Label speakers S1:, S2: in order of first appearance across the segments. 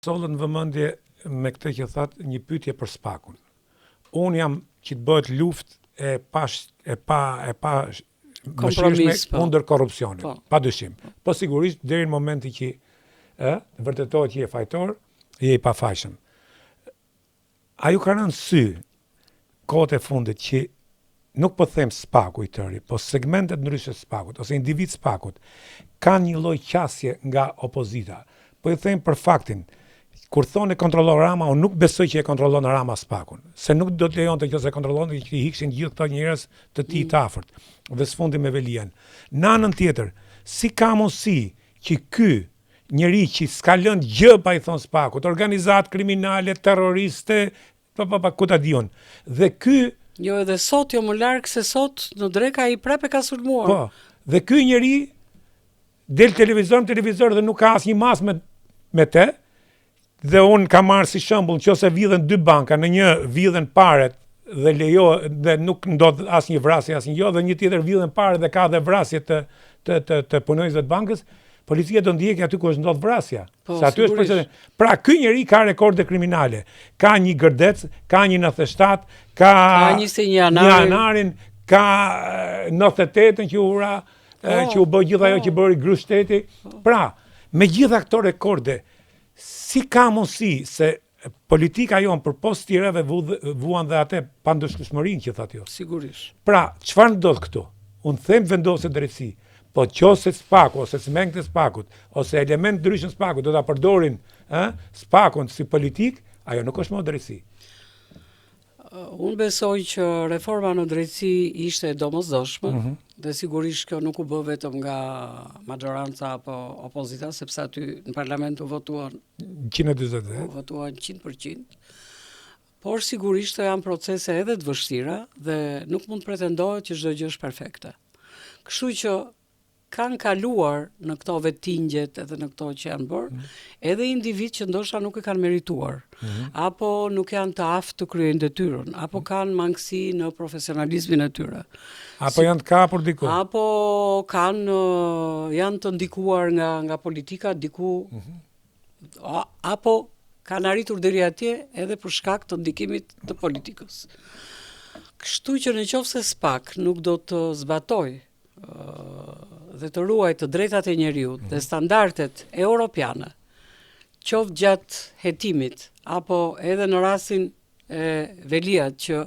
S1: Sollën vëmendje me këtë që thatë një pyetje për Spakun. Unë jam që të bëhet luftë e pa mëshirshme kundër korrupsionit, padyshim. Po sigurisht deri në momentin që vërtetohet që je fajtor, je i pafajshëm. A ju ka rënë sy kohët e fundit që nuk po them Spaku i tëri, po segmentet ndryshe të Spakut ose individ Spakut kanë një lloj qasje nga opozita. Po i them për faktin, kur thonë kontrollon Rama, unë nuk besoj që e kontrollon Rama Spakun, se nuk do të lejonte që se kontrollonte që i hikshin gjithë këto njerëz të tij të afërt, dhe sfundi me Velian. Në anën tjetër, si ka mundësi që ky njeri që s'ka lënë gjë pa i thonë Spakut, organizatë kriminale, terroriste, ku ta diun. Dhe ky
S2: jo edhe sot, jo më larg se sot në dreka i prapë ka sulmuar.
S1: Po, dhe ky njeri del televizor dhe nuk ka asnjë mas me te. Dhe unë kam marrë si shembull nëse vidhen dy banka, në një vidhen paret dhe dhe nuk ndodh asnjë vrasje asnjë gjë, dhe një tjetër vidhen paret dhe ka dhe vrasje të punonjësve të bankës, policia do ndjekë aty ku është ndodh vrasja. Se aty është procedurë. Pra ky njeri ka rekorde kriminale, ka një gërdec, ka një 97, ka
S2: 21 janarin,
S1: ka 98-ën që u bë gjithë ajo që bëri Gru Shteti. Pra, me gjitha këto rekorde, si ka mundësi se politika jonë për post tireve vuan dhe atë pandëshkueshmërinë që thatë jo.
S2: Sigurisht.
S1: Pra, çfarë ndodh këtu? Unë them vendosë drejtësi, po qose Spaku ose smengët e Spakut ose element ndryshëm Spakut do ta përdorin Spakun si politik, ajo nuk është më drejtësi.
S2: Unë besoj që reforma në drejtësi ishte e domosdoshme, dhe sigurisht kjo nuk u bë vetëm nga maggioranca apo opozita, sepse aty në parlament u votuan
S1: 140.
S2: U votuan 100%. Por sigurisht janë procese edhe të vështira dhe nuk mund pretendohet që çdo gjë është perfekte. Kështu që kanë kaluar në këto vetingjet edhe në këto që janë bërë, edhe individ që ndoshta nuk e kanë merituar, apo nuk janë të aftë të kryejnë detyrën, apo kanë mangësi në profesionalizmin e tyre.
S1: Apo janë të kapur diku.
S2: Apo janë të ndikuar nga politika diku, apo kanë arritur deri atje edhe për shkak të ndikimit të politikës. Kështu që nëse Spak nuk do të zbatojë dhe të ruaj të drejtat e njeriut dhe standardet europiane, qoftë gjatë hetimit, apo edhe në rastin e Veliat që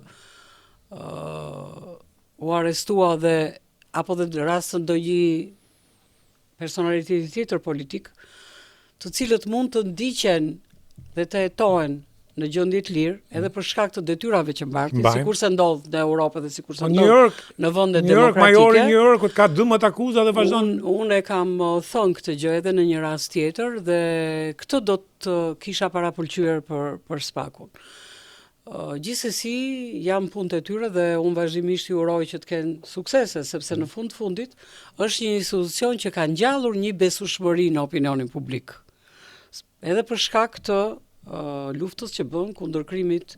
S2: u arrestua apo dhe në rastin do një personaliteti tjetër politik, të cilët mund të ndiqen dhe të jetohen në gjendje të lirë, edhe për shkak të detyrave që mbartin, sikurse ndodh në Europë dhe sikurse ndodh në vendet demokratike.
S1: Majori New Yorkut ka 12 akuza dhe vazhdon.
S2: Unë e kam thënë këtë gjë edhe në një rast tjetër dhe këtë do të kisha parapëlqyer për Spakun. Gjithsesi jam punë të tyre dhe unë vazhdimisht i uroj që të kenë suksese, sepse në fundit është një institucion që ka ngjallur një besueshmëri në opinionin publik. Edhe për shkak të luftës që bën kundër krimit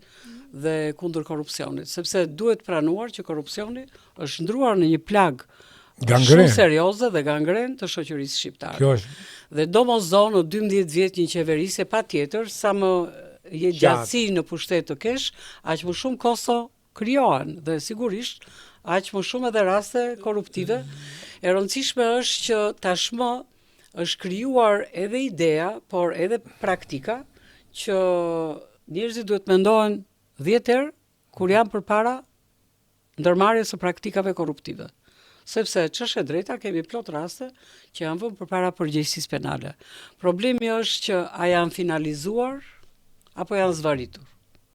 S2: dhe kundër korrupsionit, sepse duhet pranuar që korrupsioni është ndruar në një plagë shumë serioze dhe gangren të shoqërisë shqiptare. Dhe domosdoshmë në 12 vjet një qeverisje patjetër, sa më je gjatësi në pushtet të kesh, aq më shumë kosto krijohen dhe sigurisht aq më shumë edhe raste korruptive. E rëndësishme është që tashmë është krijuar edhe ideja, por edhe praktika, që njerëzit duhet mendohen 10 herë kur janë përpara ndërmarrjes së praktikave korruptive. Sepse ç'është e drejta, kemi plot raste që janë vënë përpara përgjegjësisë penale. Problemi është që a janë finalizuar apo janë zvaritur.